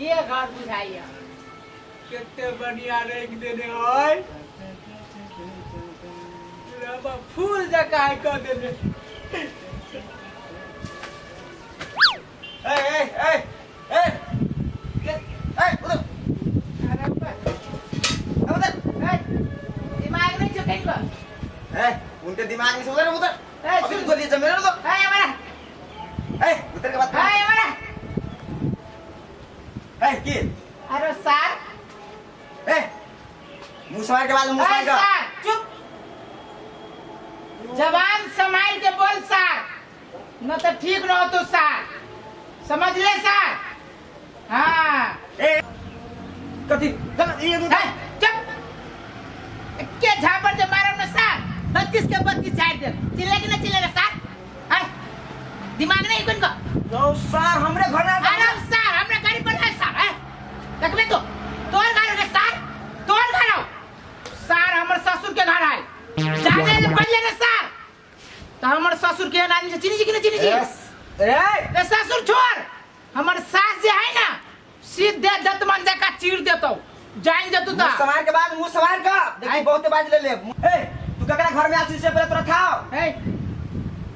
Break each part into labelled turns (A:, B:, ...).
A: ये घर बुझाइए
B: कितने बढ़िया रेख देने होय रबा फूल जका कर देने
A: उधर दिमाग नहीं चुके इनको
C: उनके दिमाग में से उधर अभी तो लिए जमीन उधर उधर के बाद की
A: अरे सर
C: मुसवार के बाद मुसवार का
A: चुप जवान संभाल के बोल सर न तो ठीक न हो तो सर समझ ले सर हाँ
C: कथी ये
A: चुप के झापड़ से मारो न सर 32 के 32 साइड दे चिल्लेगी ना चिल्लेगा सर दिमाग नहीं इनको
C: तो सर हमरे घर में
A: अरे सर हमरे गाड़ी पर है सर है देखबे तो तोर घर है सर तोर घर हो सर हमर ससुर के घर है जाने ले पहले ना सर तो हमर ससुर के नानी से चिनी जी चिनी जी ए ससुर छोड़ हमर सास जे है ना सीधे दतमन जका चीर देतो जाइन जतु ता
C: मुसवार के बाद मुसवार का देखी बहुत बाज ले तू ककरा घर में आसी से पहले तोरा खाओ
A: ए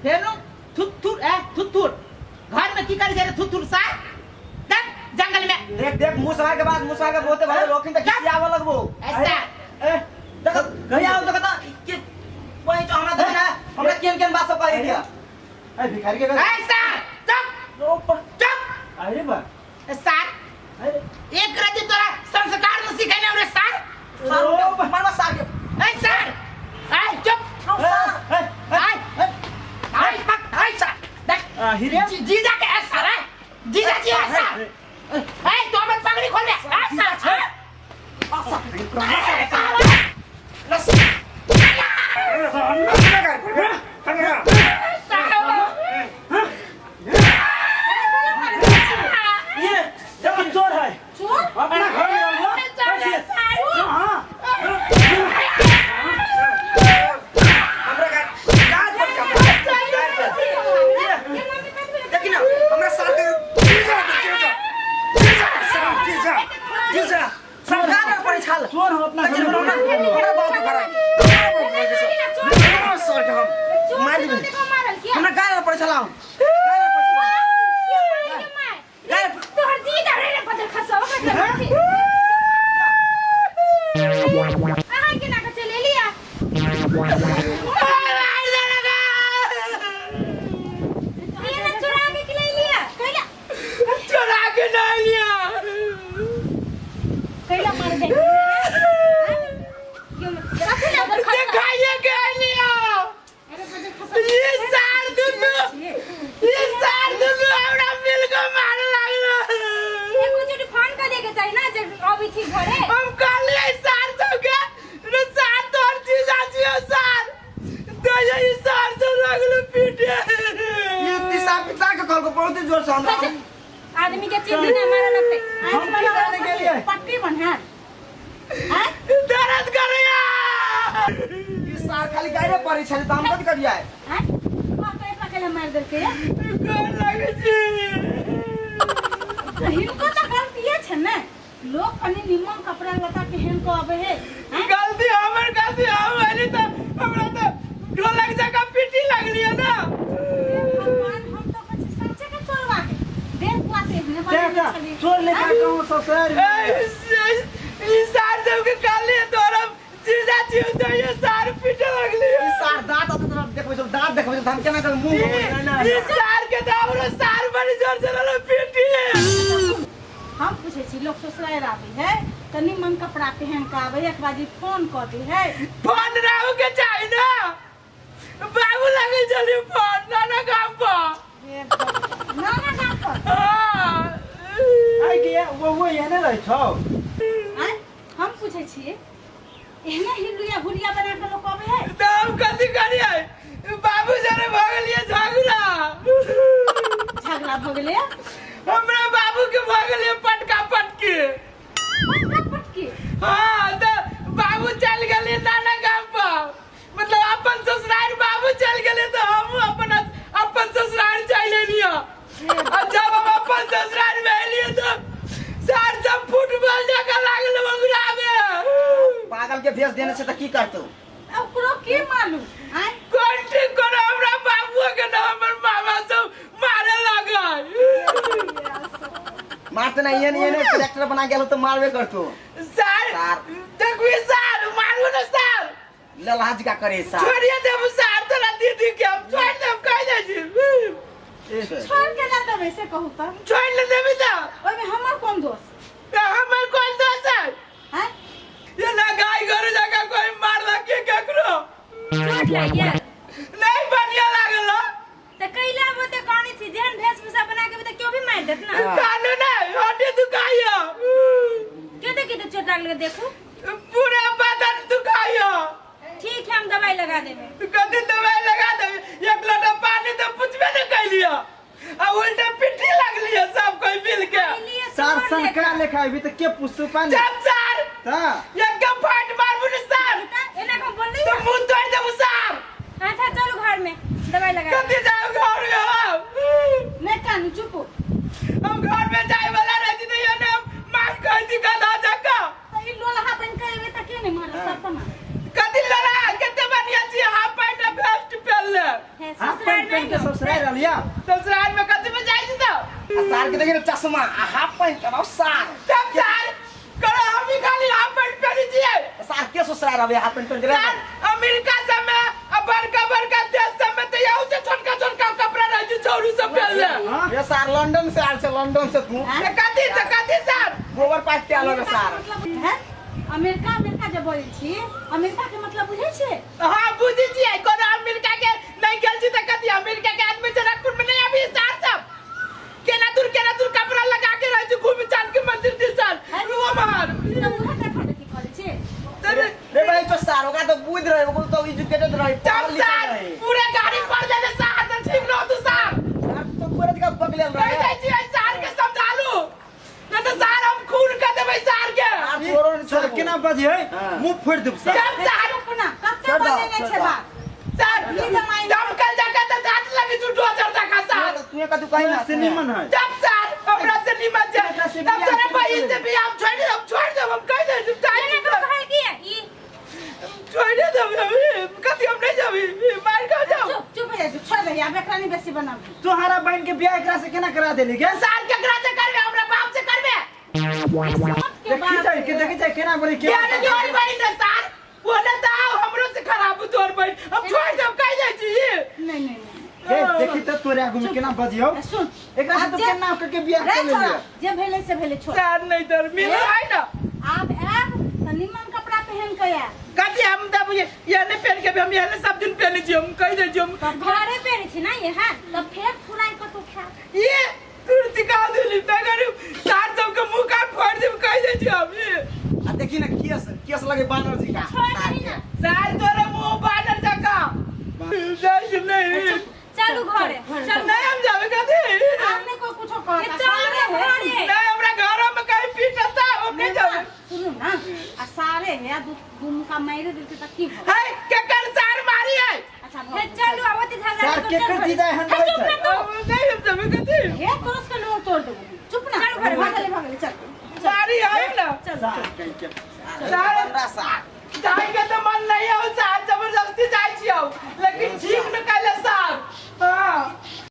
A: फेनु थुथुर घर में की करे जा रे थुथुर सा तब जंगल में
C: देख मुसवार के बाद मुसवार का बहुत भाई लोकिन त किसी आवे लगबो
A: ऐसा
C: देख गया हो तो कता के कोई तो हमरा केन बात सब कह दिया ए भिखारी के
A: ऐसा चुप
C: अरे बा
A: सर एक रजी तोरा संस्कार न सिखाने रे सर
C: सर मरवा सार के
A: ए सर ए चुप आई सर देख
C: हिरिया
A: जीजा के ऐसा है जीजा जी ऐसा ए तो मत पगड़ी खोल ले ऐसा
C: चोर हम अपना घर में हमरा गाय पर चलाओ
D: आदमी के चीज ना मारे लगते
C: हम क्या करने के लिए
D: पट्टी बन्हा
A: दर्द करिया
C: इस साल खाली गाय पड़े छले त हम कथि करिया
D: हैं पकड़े पकड़े मार देलके
A: गोर लागे छी
D: हिनको त गलती है छ न लोग कनी निमन कपड़ा लता पहन को आवे है
A: गलती हमर गलती हम वाली त हमरा त ढोलक जका पीटी लगली है ना
D: भगवान हम तो कुछ सच्चे के चोरवा के देख पाते ने बने छली
C: चोर ले का कहूं ससुर
A: ई सार सब के काले तोरा जीजा जी तो ये सार पीटे लगली
C: इस साल दांत तो तरफ देखबे सब दांत देखबे हम केना कर मुंह ना
A: ई सार के दावरो सार बड़ी जोर से ललो पीटी
D: हम पूछे छी लोग ससुराल आवे है तनी मन कपड़ा पहन के आवे एक बाजी फोन कर दे है
A: फोन राहु के चाहिए ना बाबू लगे चली फोन नाना काम पर
D: नाना काम पर
C: आई के वो एने रह छौ
D: हैं हम पूछे छी एने हिलुया हुलिया बना के लोग आवे है
A: दाम कथि करिए बाबू जरे भगलिए
D: झगड़ा भ गेले
A: हमरा बाबू के भगलिए पटका पटकी
D: पटकी
A: हां तो बाबू चल गेले नाना गांव पर मतलब अपन ससुराल बाबू चल गेले तो हम अपन ससुराल चल लिया और जब हम अपन ससुराल में लिए तो
C: ना ये कैरेक्टर बना गेलो तो मारबे करतो
A: सर
C: सर।
A: देखिए सर मारो ना सर
C: ललाज का करे सर
A: छोड़िए देव सर तोरा दीदी के हम छोड़ देव कह दे छी
D: छोड़ के ना देबे से कहू त
A: छोड़ ले देबी त
D: ओइ में हमर कोन दोष
A: हमर कोन दोस्त है
D: हैं
A: ये ना गाय घर जगह कोई मारला के ककरो
E: चोट लागिया
A: नहीं बढ़िया लागल
E: त कैला बोते कहानी थी जेहन वेशभूषा बना के बोते क्यों भी मार देत ना
A: कानू नहीं हड्डी दुखाइयो
E: क्यों देखी तो चोट लागल देखो
A: पूरा बदन दुखाइयो
E: ठीक है हम दवाई लगा देबे
A: कदी दवाई लगा दे एक लोटा पानी तो पूछबे न कैलियो आ उल्टा पिट्ठी लगली है सब कोई मिल के
C: सर संकरा लेखा अभी तक के पुस्तु पानी
A: जब सर
C: ता
A: एक का फाट मारबू न सर
E: एना को बोल
A: तो मुंह तोड़ देबू सर
E: अच्छा चलो घर में दवाई लगा
A: कदी जाओ घर में हम
D: नहीं कानू चुप हो।
A: हम घर में जाए वाला रहती नहीं है ना मार कर दी गधा जका
D: तो ई लोलहा बन के एबे त के नहीं मार सब त मार
A: कदी लड़ा केते बढ़िया छी हाफ पैंट आ वेस्ट पहन ले
E: है
C: हाफ
E: ससुराल
C: पैंट पहन के
E: में
C: ससुराल रहलिया
A: ससुराल में कदी में जाई छी तो
C: सर के देखिए चश्मा हाफ पैंट का सर
A: जब सर करो हम ही खाली हाफ पैंट पहनी छिए
C: सर के ससुराल रहे हाफ पैंट पहन के
A: सर अमेरिका सब में अब बड़का देश सब में तो यहू से छोटका कपड़ा रह जी छोरू सब पहन ले
C: ये सर लंदन से आल से लंदन से तू
A: तो कदी सर
C: गोबर पाट के आलो रे सर
D: मतलब है अमेरिका जब बोलै छी अमेरिका के मतलब बुझै छै
A: हां बुझी छिए कोनो अमेरिका के नहीं गेल छी त कदी अमेरिका के आदमी जनकपुर में नहीं अभी सर सब केना दूर कपड़ा लगा के रह जी घूम चाल के मंदिर दिसन वो मार
D: तो मुहा देखा देखी करे छै
C: रे भाई तो सर होगा तो बुझ रहे हो तो एजुकेटेड रहे
A: जब सर पूरे गाड़ी पर देले सर तो ठीक न तू सर
C: तो पूरा का बगले
A: कह
C: रहे
A: दे छी सर के समझा लू न तो सर हम खून कर देबै सर के
C: आप कोरोना छोड़ केना बजे मुंह फोड़ देब सर
A: जब सर
D: अपना कते बनेने छै बात
A: सर दमकल जगह तो दांत लगी छु 2000 टका सर
C: तू का तू कहीं ना से निमन है
A: जब सर हमरा से निमन जा तब तेरे भाई से भी हम छोड़ दे हम कह दे तू
E: एना को कहल की है ई
A: छोड़ दे कभी हम नहीं जाबी मार का जाओ
D: चुप है छोड़ दे अब एकरा नहीं बेसी बनाबी
C: तोहरा बहन के बियाह एकरा से केना करा देली के
A: सर के करा से करबे हमरा बाप से करबे
D: के
C: देखी जाए केना बोले के
A: क्या नहीं और भाई ने सर वो न दाओ हमरो से खराब तोर भाई हम छोड़ दे कह जाय छी
D: नहीं
C: ए देखी त तोरे आगु में केना बजियो
D: सुन
C: एकरा से तो केना के बियाह कर लेलिए
D: जे भेले से भेले छोड़
A: सर नहीं तर मिल है ना
D: आब त निमन कपड़ा पहन के आ
A: कथी हम तब ये नहीं पहन के हम ये सब दिन पहने छी हम कह दे छी हम
E: घरे पे छी ना ये हां तब फेर फुलाई को तो खा
A: ये तुरंत का दिली तगर सर सब के मुंह काट फोड़ दे कह दे छी हम ये
C: आ देखी ना केस लगे बानर जी का
E: छोड़ दे ना
A: सर तोरे मुंह बानर जका जाई नहीं
E: चलू घरे चल
A: नहीं हम जावे कथी
D: आपने को कुछ कहता
E: सारे घरे
A: नहीं हमरा घर में कहीं पीटता हम नहीं जावे
D: सुनो ना आ सारे है दुम का मारे दिल के तक की हो
A: है के कर सार मारी है
D: अच्छा
E: हे चलू आवत झगड़ा
C: सर के कर दी जाए हन
E: चुप ना तू
A: नहीं हम जावे कथी
D: हे तोरस के लोग तोड़ देबो चुप ना
E: चल घरे
D: भागले चल
A: सारी है ना
D: चल
C: सर कहीं के
A: सर
C: सर